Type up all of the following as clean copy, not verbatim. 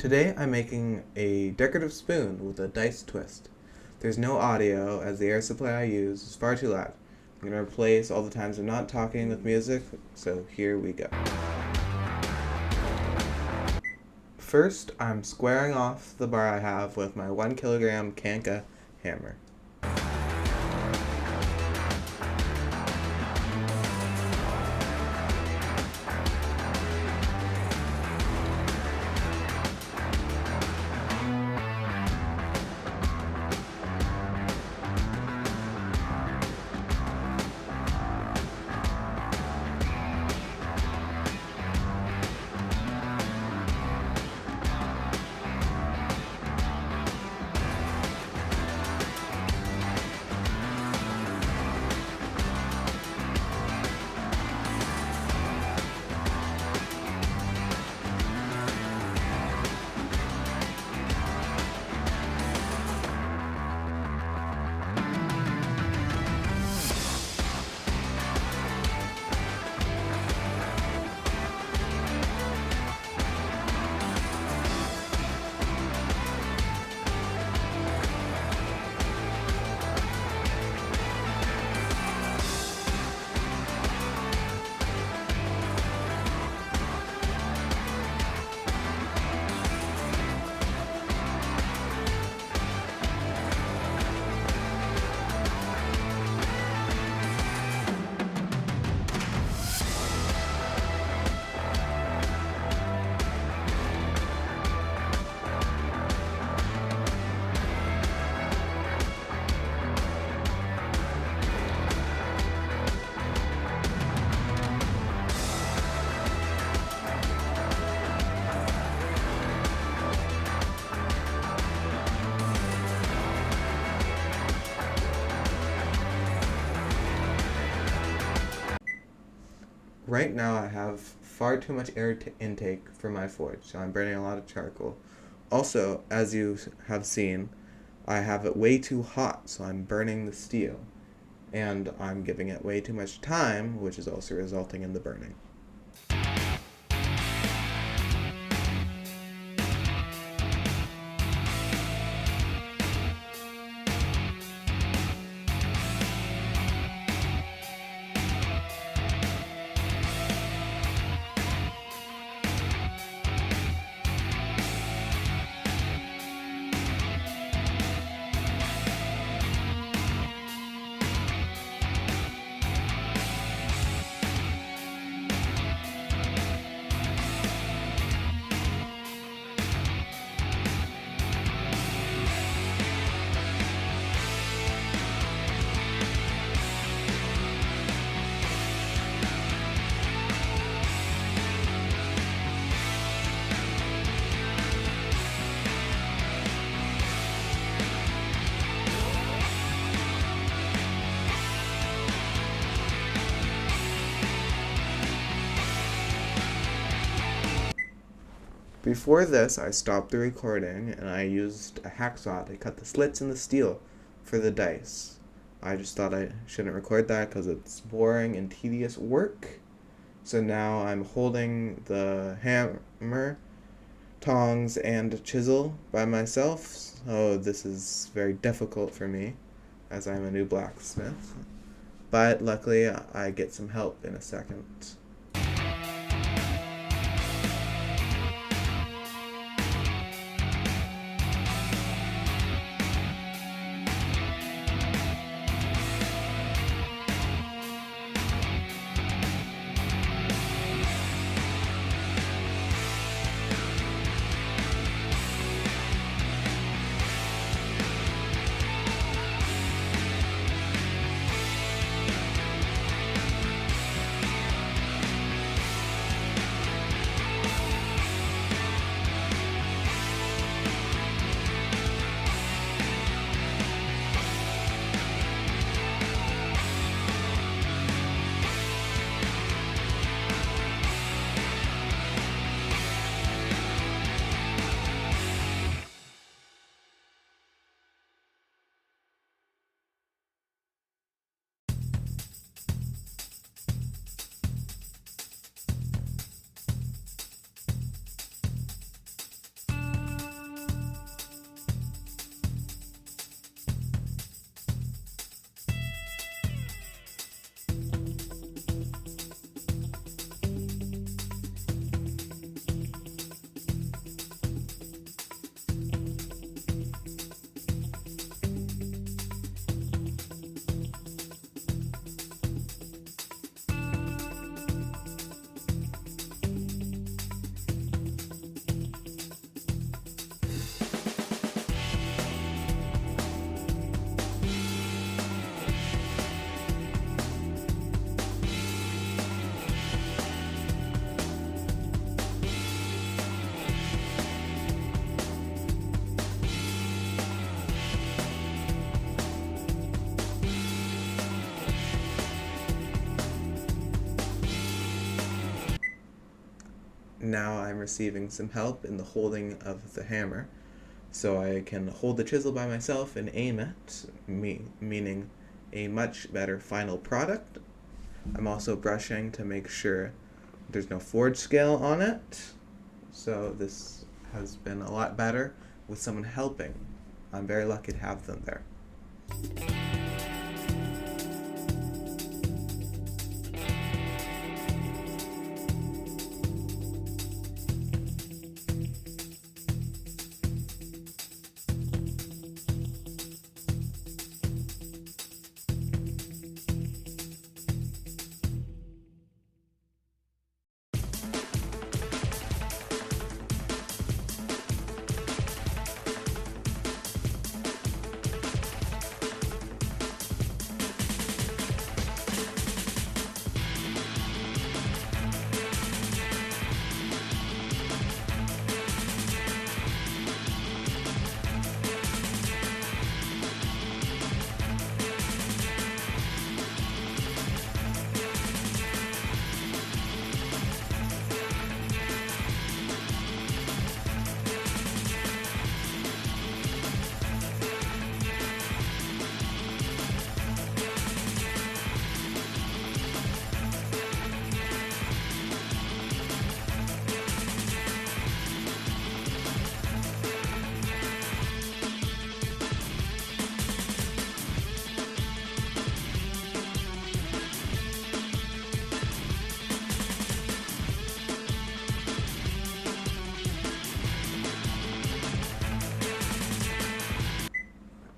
Today I'm making a decorative spoon with a dice twist. There's no audio as the air supply I use is far too loud. I'm going to replace all the times I'm not talking with music, so here we go. First, I'm squaring off the bar I have with my 1 kilogram Kanka hammer. Right now I have far too much air intake for my forge, so I'm burning a lot of charcoal. Also, as you have seen, I have it way too hot, so I'm burning the steel. And I'm giving it way too much time, which is also resulting in the burning. Before this, I stopped the recording and I used a hacksaw to cut the slits in the steel for the dice. I just thought I shouldn't record that because it's boring and tedious work. So now I'm holding the hammer, tongs, and chisel by myself. So this is very difficult for me as I'm a new blacksmith. But luckily I get some help in a second. now I'm receiving some help in the holding of the hammer, so I can hold the chisel by myself and aim it, meaning a much better final product. I'm also brushing to make sure there's no forge scale on it, so this has been a lot better with someone helping. I'm very lucky to have them there.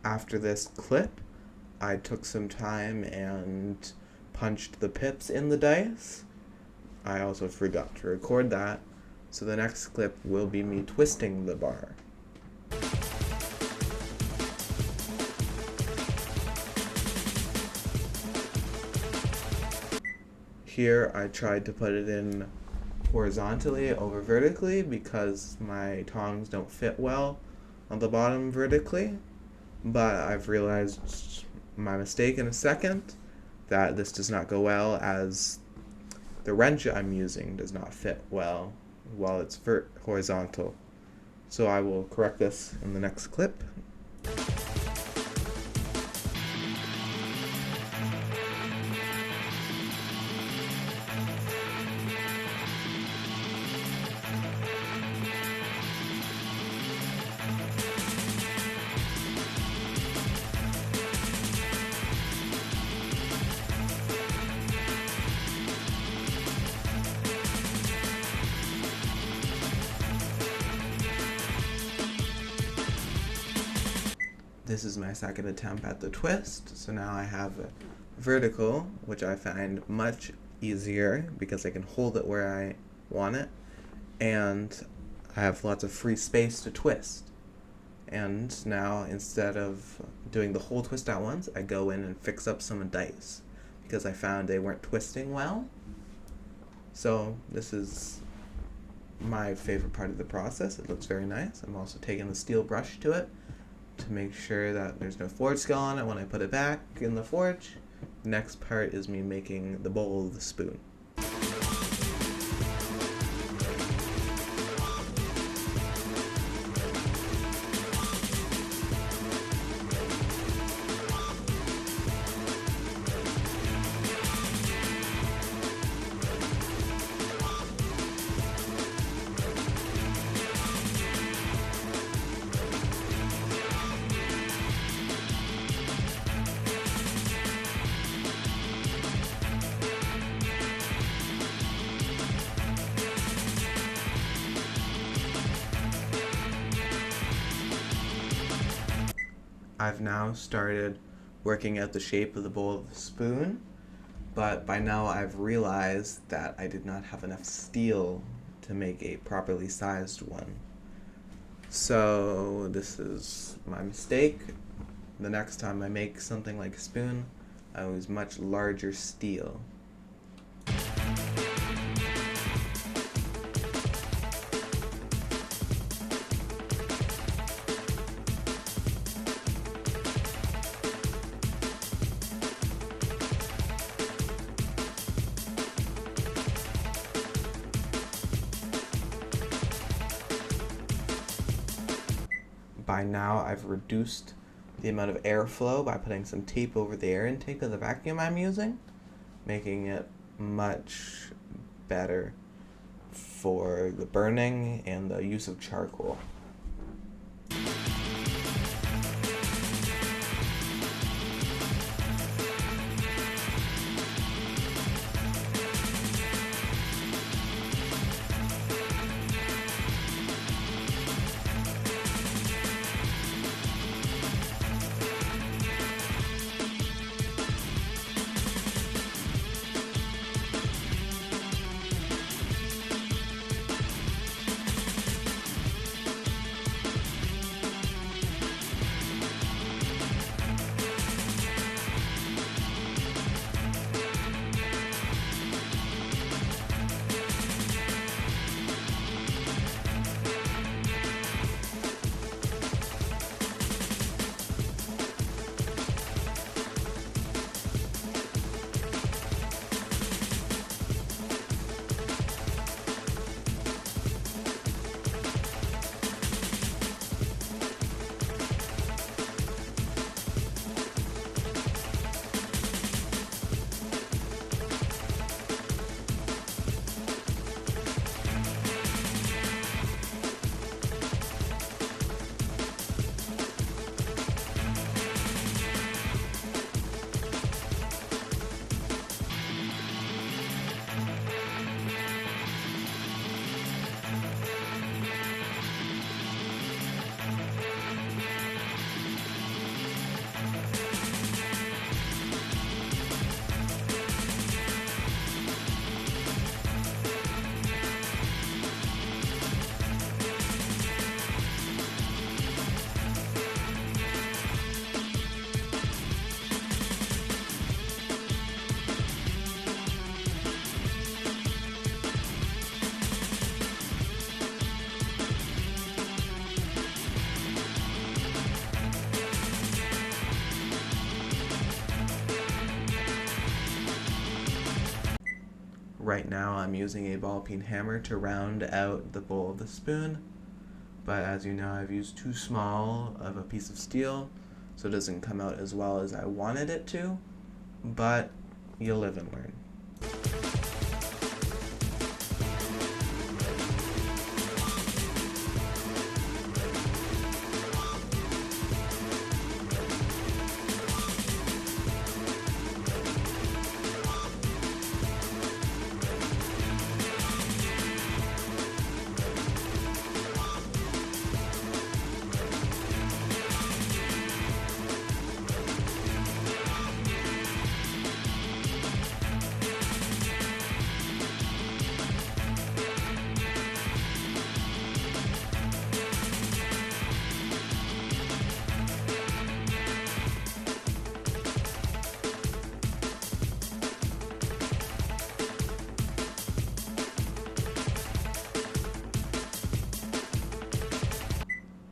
After this clip, I took some time and punched the pips in the dice. I also forgot to record that, so the next clip will be me twisting the bar. Here I tried to put it in horizontally over vertically because my tongs don't fit well on the bottom vertically. But I've realized my mistake in a second, that this does not go well as the wrench I'm using does not fit well while it's horizontal. So I will correct this in the next clip. This is my second attempt at the twist, so now I have a vertical, which I find much easier because I can hold it where I want it, and I have lots of free space to twist. And now, instead of doing the whole twist at once, I go in and fix up some dice because I found they weren't twisting well. So this is my favorite part of the process. It looks very nice. I'm also taking the steel brush to it to make sure that there's no forge scale on it when I put it back in the forge. The next part is me making the bowl of the spoon. I've now started working out the shape of the bowl of the spoon, but by now I've realized that I did not have enough steel to make a properly sized one. So this is my mistake. The next time I make something like a spoon, I use much larger steel. by now I've reduced the amount of airflow by putting some tape over the air intake of the vacuum I'm using, making it much better for the burning and the use of charcoal. Right now I'm using a ball peen hammer to round out the bowl of the spoon, but as you know I've used too small of a piece of steel, so it doesn't come out as well as I wanted it to, but you live and learn.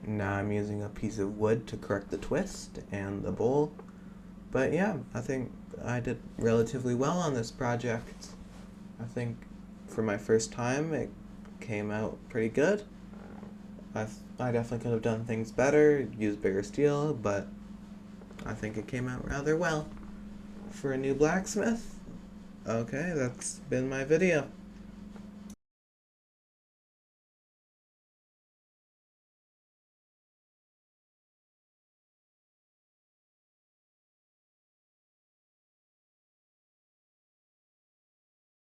Now I'm using a piece of wood to correct the twist and the bowl. But yeah, I think I did relatively well on this project. I think for my first time it came out pretty good. I definitely could have done things better, used bigger steel, but I think it came out rather well. For a new blacksmith, okay, that's been my video.